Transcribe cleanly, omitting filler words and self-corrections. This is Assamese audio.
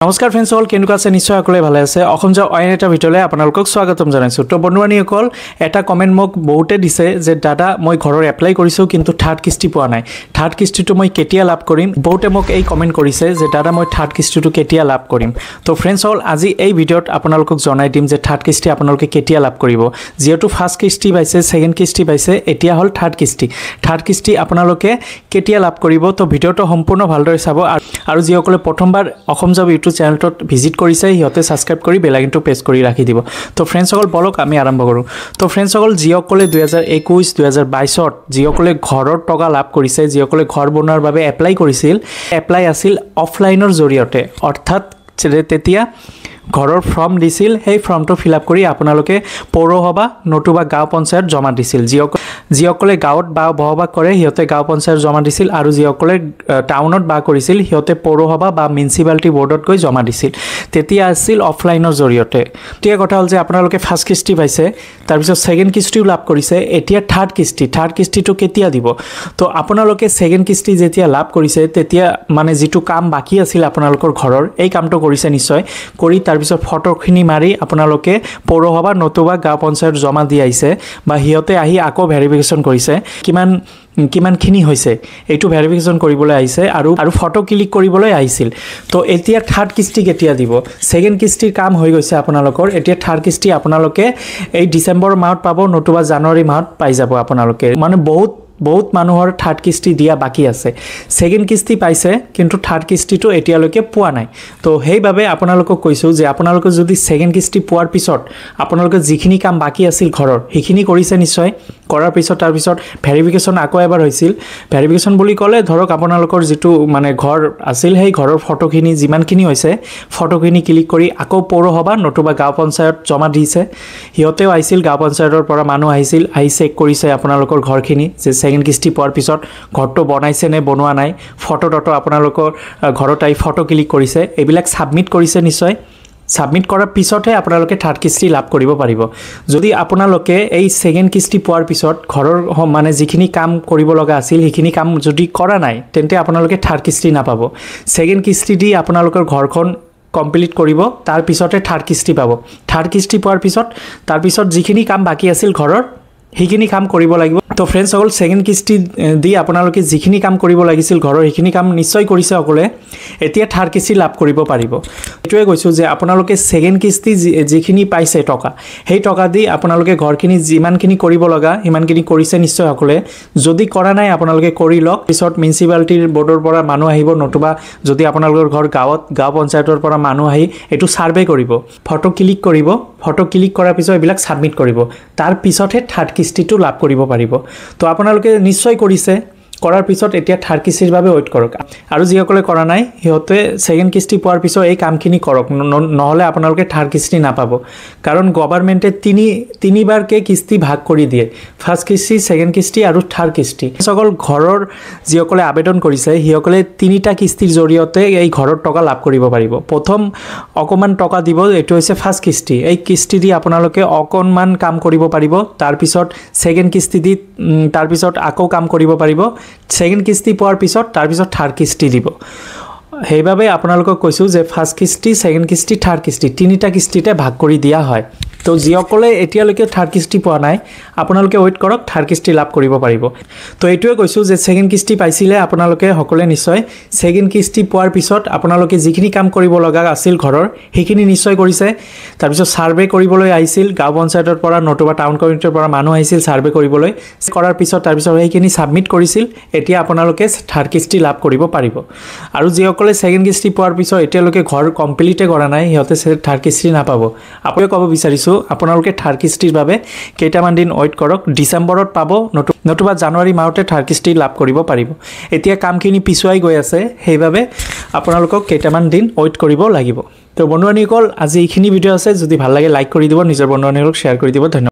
নমস্কাৰ ফ্ৰেণ্ডছ অল কেনেকুৱা আছে নিশ্চয় সকলোৱে ভালে আছে অসম জব অইন এটা ভিডিঅ'লৈ আপোনালোকক স্বাগতম জনাইছোঁ তো বন্ধুবান্ধৱীসকল এটা কমেণ্ট মোক বহুতে দিছে যে দাদা মই ঘৰৰ এপ্লাই কৰিছোঁ কিন্তু থাৰ্ড কিস্তি পোৱা নাই থাৰ্ড কিস্তিটো মই কেতিয়া লাভ কৰিম বহুতে মোক এই কমেণ্ট কৰিছে যে দাদা মই থাৰ্ড কিস্তিটো কেতিয়া লাভ কৰিম তো ফ্ৰেণ্ডছ অল আজি এই ভিডিঅ'ত আপোনালোকক জনাই দিম যে থাৰ্ড কিস্তি আপোনালোকে কেতিয়া লাভ কৰিব যেহেতু ফাৰ্ষ্ট কিস্তি পাইছে ছেকেণ্ড কিস্তি পাইছে এতিয়া হ'ল থাৰ্ড কিস্তি আপোনালোকে কেতিয়া লাভ কৰিব তো ভিডিঅ'টো সম্পূৰ্ণ ভালদৰে চাব আৰু যিসকলে প্ৰথমবাৰ অসম জব চেনেলটোত ভিজিট কৰিছে সিহঁতে সাবস্ক্ৰাইব কৰি বেল আইকনটো প্ৰেছ কৰি ৰাখি দিব তো ফ্ৰেণ্ডসকল বলক আমি আৰম্ভ কৰোঁ তো ফ্ৰেণ্ডসকল যিসকলে 2021 2022ত যিসকলে ঘৰৰ টকা লাভ কৰিছে যিসকলে ঘৰ বনোৱাৰ বাবে এপ্লাই কৰিছিল এপ্লাই আছিল অফলাইনৰ জৰিয়তে অৰ্থাৎ তেতিয়া ঘৰৰ ফৰ্ম দিছিল সেই ফৰ্মটো ফিল আপ কৰি আপোনালোকে পৌৰসভা নতুবা গাঁও পঞ্চায়ত জমা দিছিল যিসকলে গাঁৱত বা বহবাস কৰে সিহঁতে গাঁও পঞ্চায়ত জমা দিছিল আৰু যিসকলে টাউনত বা কৰিছিল সিহঁতে পৌৰসভা বা মিউনিচিপালিটি বৰ্ডত গৈ জমা দিছিল তেতিয়া আছিল অফলাইনৰ জৰিয়তে এতিয়া কথা হ'ল যে আপোনালোকে ফাৰ্ষ্ট কিস্তি পাইছে তাৰপিছত ছেকেণ্ড কিস্তিও লাভ কৰিছে এতিয়া থাৰ্ড কিস্তিটো কেতিয়া দিব তো আপোনালোকে ছেকেণ্ড কিস্তি যেতিয়া লাভ কৰিছে তেতিয়া মানে যিটো কাম বাকী আছিল আপোনালোকৰ ঘৰৰ এই কামটো কৰিছে নিশ্চয় কৰি তাৰপিছত ফটোখিনি মাৰি আপোনালোকে পৌৰসভা নতুবা গাঁও পঞ্চায়ত জমা দি আহিছে বা সিহঁতে আহি আকৌ ভেৰিফিকেশ্যন কৰিছে কিমানখিনি হৈছে এইটো ভেৰিফিকেশ্যন কৰিবলৈ আহিছে আৰু ফটো ক্লিক কৰিবলৈ আহিছিল তো এতিয়া থাৰ্ড কিস্তি কেতিয়া দিব ছেকেণ্ড কিস্তিৰ কাম হৈ গৈছে আপোনালোকৰ এতিয়া থাৰ্ড কিস্তি আপোনালোকে এই ডিচেম্বৰ মাহত পাব নতুবা জানুৱাৰী মাহত পাই যাব আপোনালোকে মানে বহুত মানুহৰ থাৰ্ড কিস্তি দিয়া বাকি আছে ছেকেণ্ড কিস্তি পাইছে কিন্তু থাৰ্ড কিস্তিটো এতিয়ালৈকে পোৱা নাই তো সেইভাবে আপোনালোকক কৈছোঁ যে আপোনালোকে যদি ছেকেণ্ড কিস্তি পোৱাৰ পিছত আপোনালোকে যিখিনি কাম বাকি আছিল ঘৰৰ সেইখিনি কৰিছে নিশ্চয় কৰাৰ পিছত তাৰপিছত ভেৰিফিকেশ্যন আকৌ এবাৰ হৈছিল ভেৰিফিকেশ্যন বুলি ক'লে ধৰক আপোনালোকৰ যিটো মানে ঘৰ আছিল সেই ঘৰৰ ফটোখিনি যিমানখিনি হৈছে ফটোখিনি ক্লিক কৰি আকৌ পৌৰসভা নতুবা গাঁও পঞ্চায়ত জমা দিছে সিহঁতেও আহিছিল গাঁও পঞ্চায়তৰ পৰা মানুহ আহিছিল আহি চেক কৰিছে আপোনালোকৰ ঘৰখিনি যে ছেকেণ্ড কিস্তি পোৱাৰ পিছত ঘৰটো বনাইছে নে বনোৱা নাই ফটো আপোনালোকৰ ঘৰত আহি ফটো ক্লিক কৰিছে এইবিলাক ছাবমিট কৰিছে নিশ্চয় সাবমিট কৰাৰ পিছতহে আপোনালোকে থাৰ্ড কিস্তি লাভ কৰিব পাৰিব যদি আপোনালোকে এই ছেকেণ্ড কিস্তি পোৱাৰ পিছত ঘৰৰ মানে যিখিনি কাম কৰিব লগা আছিল সেইখিনি কাম যদি কৰা নাই তেন্তে আপোনালোকে থাৰ্ড কিস্তি নাপাব ছেকেণ্ড কিস্তি দি আপোনালোকৰ ঘৰখন কমপ্লিট কৰিব তাৰ পিছতে থাৰ্ড কিস্তি পাব থাৰ্ড কিস্তি পোৱাৰ পিছত তাৰপিছত যিখিনি কাম বাকি আছিল ঘৰৰ সেইখিনি কাম কৰিব লাগিব তো ফ্ৰেণ্ডছ সকল ছেকেণ্ড কিস্তি দি আপোনালোকে যিখিনি কাম কৰিব লাগিছিল ঘৰৰ সেইখিনি কাম নিশ্চয় কৰিছে সকলে এতিয়া থাৰ্ড কিস্তি লাভ কৰিব পাৰিব এটোৱে কৈছোঁ যে আপোনালোকে ছেকেণ্ড কিস্তি যিখিনি পাইছে টকা সেই টকা দি আপোনালোকে ঘৰখিনি যিমানখিনি কৰিব লগা সিমানখিনি কৰিছে নিশ্চয় সকলে যদি কৰা নাই আপোনালোকে কৰি লওক পিছত মিউনিচিপালিটিৰ বৰ্ডৰ পৰা মানুহ আহিব নতুবা যদি আপোনালোকৰ ঘৰ গাঁও পঞ্চায়তৰ পৰা মানুহ আহি এটো সাৰ্ভে কৰিব ফটো ক্লিক কৰাৰ পিছত এইবিলাক সাবমিট কৰিব তাৰ পিছতহে থাৰ্ড কিস্তিটো লাভ কৰিব পাৰিব তো আপোনালোকে নিশ্চয় কৰিছে কৰাৰ পিছত এতিয়া থাৰ্ড কিস্তিৰ বাবে ওয়েট কৰক আৰু যিসকলে কৰা নাই সিহঁতে ছেকেণ্ড কিস্তি পোৱাৰ পিছত এই কামখিনি কৰক নহলে আপোনালোকে থাৰ্ড কিস্তি নাপাব কাৰণ গভৰ্ণমেণ্টে তিনিবাৰকে কিস্তি ভাগ কৰি দিয়ে ফাৰ্ষ্ট কিস্তি ছেকেণ্ড কিস্তি আৰু থাৰ্ড কিস্তি সকল ঘৰৰ যিসকলে আবেদন কৰিছে সিসকলে তিনিটা কিস্তিৰ জৰিয়তে এই ঘৰৰ টকা লাভ কৰিব পাৰিব প্ৰথম অকমান টকা দিব এটো হৈছে ফাৰ্ষ্ট কিস্তি এই কিস্তি দি আপোনালোকে অকনমান কাম কৰিব পাৰিব তাৰ পিছত ছেকেণ্ড কিস্তি দি তাৰ পিছত আকৌ কাম কৰিব পাৰিব ছেকেণ্ড কিস্তি পোৱাৰ পিছত তাৰ পিছত থাৰ্ড কিস্তি দিব সেইভাবে আপোনালোকক কৈছোঁ যে ফাৰ্ষ্ট কিস্তি ছেকেণ্ড কিস্তি থাৰ্ড কিস্তি তিনিটা কিস্তিতে ভাগ কৰি দিয়া হয় তো যিসকলে এতিয়ালৈকে থাৰ্ড কিস্তি পোৱা নাই আপোনালোকে ওয়েট কৰক থাৰ্ড কিস্তি লাভ কৰিব পাৰিব তো এইটোৱে কৈছোঁ যে ছেকেণ্ড কিস্তি পাইছিলে আপোনালোকে সকলে নিশ্চয় ছেকেণ্ড কিস্তি পোৱাৰ পিছত আপোনালোকে যিখিনি কাম কৰিব লগা আছিল ঘৰৰ সেইখিনি নিশ্চয় কৰিছে তাৰপিছত সাৰ্ভে কৰিবলৈ আহিছিল গাঁও পঞ্চায়তৰ পৰা নতুবা টাউন কমিটিৰ পৰা মানুহ আহিছিল সাৰ্ভে কৰিবলৈ কৰাৰ পিছত তাৰপিছত সেইখিনি সাবমিট কৰিছিল এতিয়া আপোনালোকে থাৰ্ড কিস্তি লাভ কৰিব পাৰিব আৰু যিসকলে ছেকেণ্ড কিস্তি পোৱাৰ পিছত এতিয়ালৈকে ঘৰ কমপ্লিটে কৰা নাই সিহঁতে থাৰ্ড কিস্তি নাপাব আপোনালোকে ক'ব বিচাৰিছোঁ আপোনালোকে থাৰ্ড কিস্তিৰ বাবে কেইটামান দিন ওয়েট কৰক ডিসেম্বৰত পাব নতুবা জানুৱাৰী মাহতে থাৰ্ড কিস্তি লাভ কৰিব পাৰিব এতিয়া কামখিনি পিছুৱাই গৈ আছে সেইভাবে আপোনালোকক কেইটামান দিন ওয়েট কৰিব লাগিব তো বন্ধুবান্ধৱীসকল আজি এইখিনি ভিডিঅ' আছে যদি ভাল লাগে লাইক কৰি দিব নিজৰ বন্ধুবান্ধৱীসকলক শ্বেয়াৰ কৰি দিব ধন্যবাদ।